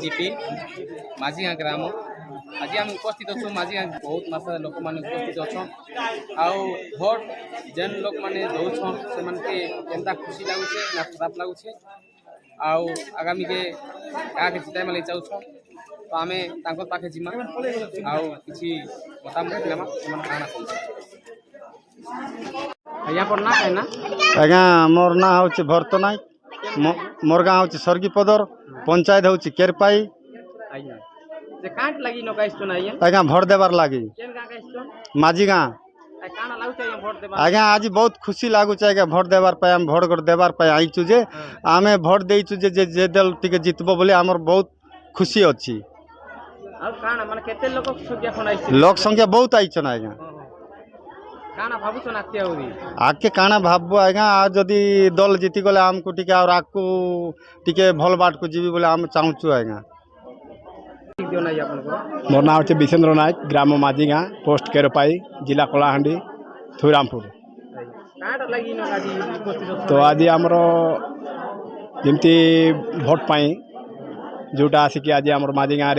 GP माझीगाँ ग्राम आज आम उपस्थित अच्छु माझीगाँ बहुत मात्रा लोक मैंने उपस्थित अच्छा आउ भोट जेन लोक मैंने दौन से केन्ता खुशी लगुचे ना खराब लगुचे आउ आगामी के क्या जिताई मारे चाहूँ तो आम पाखे जीमा आउ कि मतामत लेमा काना यहाँ पर ना कहना आज्ञा मोर ना हूँ भरत नायक मोर गाँ हूँ स्वर्गीपदर पंचायत हूँ केरपाई आज्ञा भोट देवार लगी माझी गाँ आज्ञा आज बहुत खुशी लगुच आज्ञा भोट देवार आम भोट देवार आईचु जे आम भोट देचु जे दल टिके जितब बोले आमर बहुत खुशी अच्छी लोक संख्या बहुत आईचन आज्ञा आगे काना भाव आज्ञा जदि दल जीति गले आमको टिके और आगको टिके भल बाट को जीवी बोले आम चाहूँ आज्ञा मोर ना हूँ विशेन्द्र नायक ग्राम माझीगाँ पोस्ट केरपाई जिला कलाहांडी थुरामपुर तो आज आमर जमती भोट पाई जोटा आसिक आज आम माझीगाँ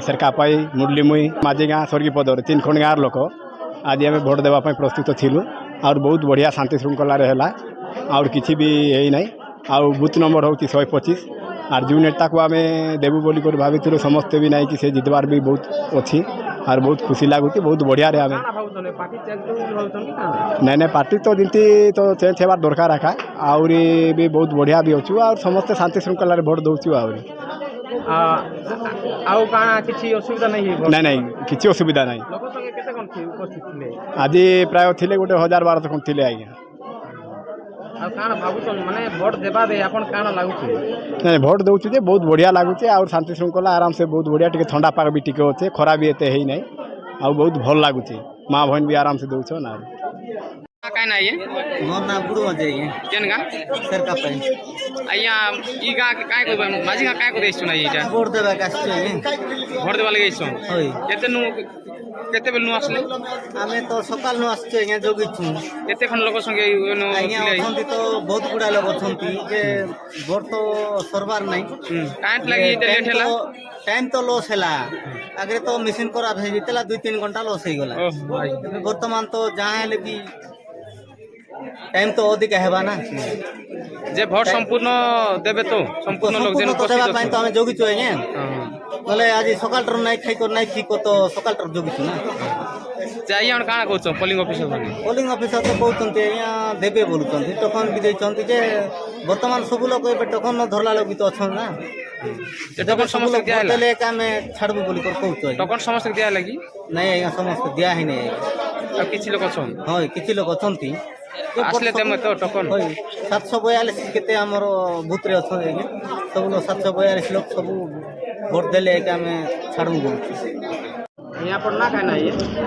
सेरकापाई मुरलीमुई माझीगाँ स्वर्गीपदर 3 खंड गाँव लोक आज आम भोट देवाई प्रस्तुत थिलु और बहुत बढ़िया शांति श्रृंखला है और किसी भी है ना आउ बूथ नंबर हूँ 125 और जो नेता को आम देवु बोली भाभी समस्ते भी नहीं कि से जितबार भी बहुत अच्छी और बहुत खुशी लगुच बहुत बढ़िया रे आम नहीं पार्टी तो जमी तो चेंज होवार दरकार रखा आउरी भी बहुत बढ़िया भी अच्छु और समस्ते शांति श्रृंखला भोट दौचु नहीं किसी असुविधा नहीं आज प्राय थे गोटे 1000-1200 खंड थे आज्ञा नहीं भोट दौचु जे बहुत बढ़िया लगुचे और शांति श्रृंखला आराम से बहुत बढ़िया टिके ठंडा पाग भी टिके अच्छे खरा भी एते है नहीं और बहुत भल लगुचे माँ बहन भी आराम से दौन मोर ना बुढ़ो जाइए केन गा सरका पाई आइया ई गा काय को माझी गा काय को देछु ना इटा वोट देबा का भोट देबा लगे छु होय केते बेल नु आसले आमे तो सकाल नु आछे या जोगी छु केते खन लोक संगे नो आइया तो बहुत गुडा लोक छंती जे भोट तो सरबार नहीं काट लगी लेट हैला टाइम तो लॉस हैला आगे तो मशीन करा भे जितला 2-3 घंटा लॉस हो गला वर्तमान तो जहां ले भी टाइम तो अधिक हेबा ना जे भोट संपूर्ण देबे तो संपूर्ण लोग जेन उपस्थित देबा तो हम जोगी छु आज्ञा बोले आज सकाल टर नहीं खाई को नहीं खीको तो सकाल टर जोगी छु ना जाई हम काना कहछो पोलिंग ऑफिसर तो कहउतंते या देबे बोलुतंते टोकन भी देचंती जे वर्तमान सब लोग ए टोकन न धरला लोग भी तो अछन ना टोकन समस्त दिया है ले का में छाड़बो बोली कर कहउतो टोकन समस्त दिया लगी नहीं आज्ञा समस्त दिया ही नहीं अब किछि लोग अछन होय किछि लोग अछंती आसले देम तो टोकन 742 केते हमर भूत रे अछन आज्ञा सब लोग 742 लोग सब वोट देले का में छाड़बो बोलती यहाँ पर ना कहना है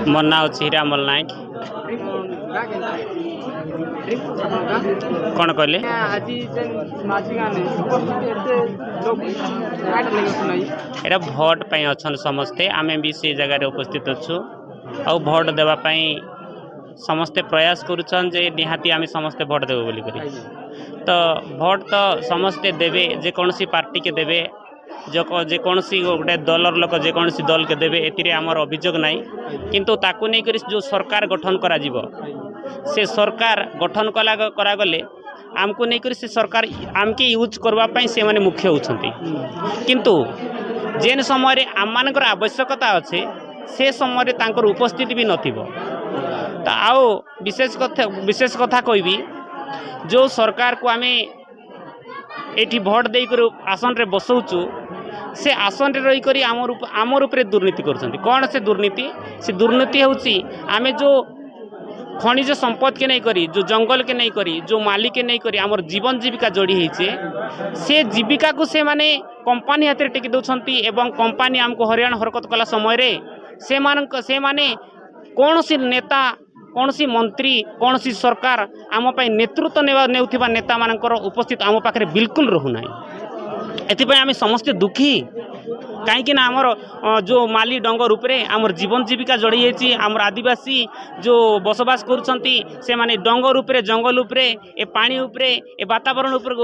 मोर ना हीरामल नायक कौन कहले एटा भोट पाई अच्छन समस्ते आमे भी से जगह उपस्थित अच्छु और भोट देवाई समस्ते प्रयास करुछन जे निहाती आमे समस्ते भोट देबो बोली करी तो भोट तो समस्ते देबे जे कोनसी पार्टी के देबे जो जेकोसी गोटे दलर लोक जेकोसी दल के देवे एतिरे आमर अभियोग नाई किंतु ताकू नहीं करी जो सरकार गठन करा जीवो से सरकार गठन करा गले आमको नहीं करी से सरकार आमके यूज करबा से माने मुख्य होछंती किंतु जेन समय आम मानकर आवश्यकता अच्छे से समय तांकर उपस्थिति भी नथिबो तो आओ विशेष कथा कहबी जो सरकार को आमे एठी भोट दे कर आसन रे बसौचु से आसन रे रही करी आमर उपरे दुर्नीति करछंती कौन से दुर्नीति होउची आमे जो खनिज संपद के नहीं करी जो जंगल के नहीं करी जो मालिक के नहीं करी आमर जीवन जीविका जोड़ी होइछे से जीविका को से माने कंपनी हाथ रे टेकी दउछंती एवं कंपनी हमको हरियाणा हरकत कला समय रे से माने कौन सी नेता कौन सी मंत्री कौन सी सरकार आम नेतृत्व नेउथिबा नेता मानकर उपस्थित आम पाखे बिल्कुल रहूना एथि आम समस्ते दुखी कहीं आमर जो माली डंगर उपरे आमर जीवन जीविका जड़ी है आमर आदिवासी जो बसवास करुँचे से माने डंगर उपरे जंगल उपरे ए पानी उपरे ए वातावरण उपर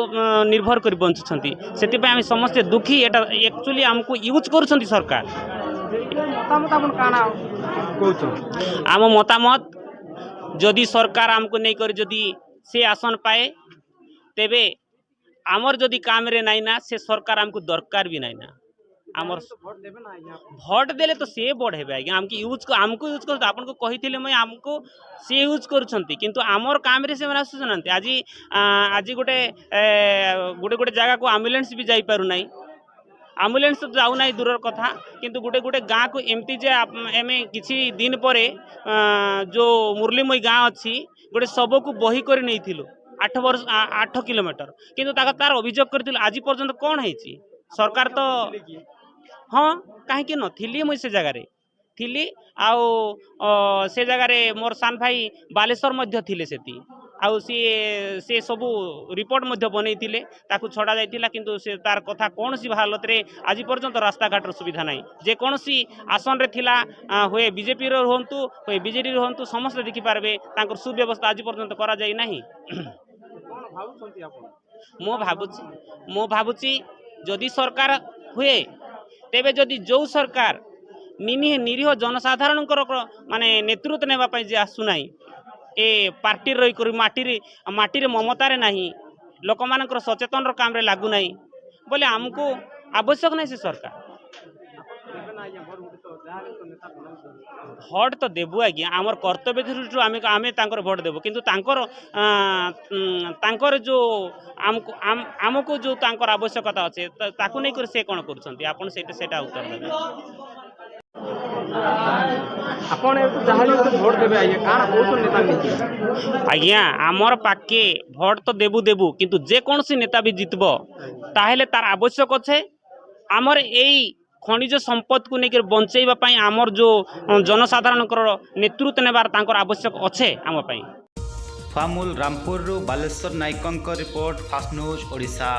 निर्भर कर बंचुंट से आम समस्ते दुखी एटा एक्चुअली आमको यूज करुँच सरकार आम मतामत जदि सरकार आमको नहीं कर जदि से आसन पाए तेबे आमर जदि काम रे नाई ना से सरकार आमको दरकार भी नाई ना आमर भोट देले तो से बढ़ेबे आज्ञा आमको यूज कर आपन को कही मैं आमको से यूज करुँच किंतु आमर काम रे से आसुनांती आज गोटे गोटे जगह को एम्बुलेंस भी जाई पारु नाही एम्बुलेंस तो जाऊ ना दूर कथा किंतु गोटे गोटे गाँ को एमती जे एमे किछि दिन पर जो मुरलीमयी गाँ अच्छी गोटे शव को बही कर नहीं थिलु 8 किलोमीटर किंतु तार अभियोग कर आज पर्यंत कौन है सरकार तो हाँ कहीं नी मुझे से जगार थी आउ से जगार मोर सान भाई बालेश्वर मध्य थिले सेती आउ सी सबू रिपोर्ट मध्य बनई थिले ताकू छड़ा जाइतिला किंतु से तार कथा कौन सी हालत रे आज पर्यंत रास्ता घाटर सुविधा नहीं जे कौन सी आसन रे थिला हुए बीजेपी रो होंतु हुए बीजेडी रो होंतु समस्त देखि पारबे तांकर सुव्यवस्था आज पर्यंत करा जाई नाही मो भाबुची जदि सरकार हुए तेबे जदि जो सरकार निरीह जनसाधारण माने नेतृत्व नेबा पई जे आसुनाई ए पार्टी रही कर माटी ममतारे नहीं लोक मानकर सचेतन काम रे लागू नहीं बोले हमको आवश्यक नहीं से सरकार भोट तो देबु आज्ञा आमर कर्तव्य दृष्टि आमे तांकर भोट देबु किंतु तांकर जो आमको जो तांकर आवश्यकता अच्छे ताकू नहीं कर से कौन करुँच आपन सेटा उत्तर देबे आपण भोट देबे आज्ञा काना कोन नेता नहीं आज्ञा आमर पाके भोट तो देबु देबु किंतु जे कौन सी नेता भी जितबो ताहेले तार आवश्यक अच्छे आमर एई खनिज संपद को लेकर बंचेबा पई आमर जो जनसाधारण नेतृत्व नेबार तांकर आवश्यक अच्छे आम पई फामुल रामपुर बालेश्वर नायकों रिपोर्ट फास्ट न्यूज ओडिशा।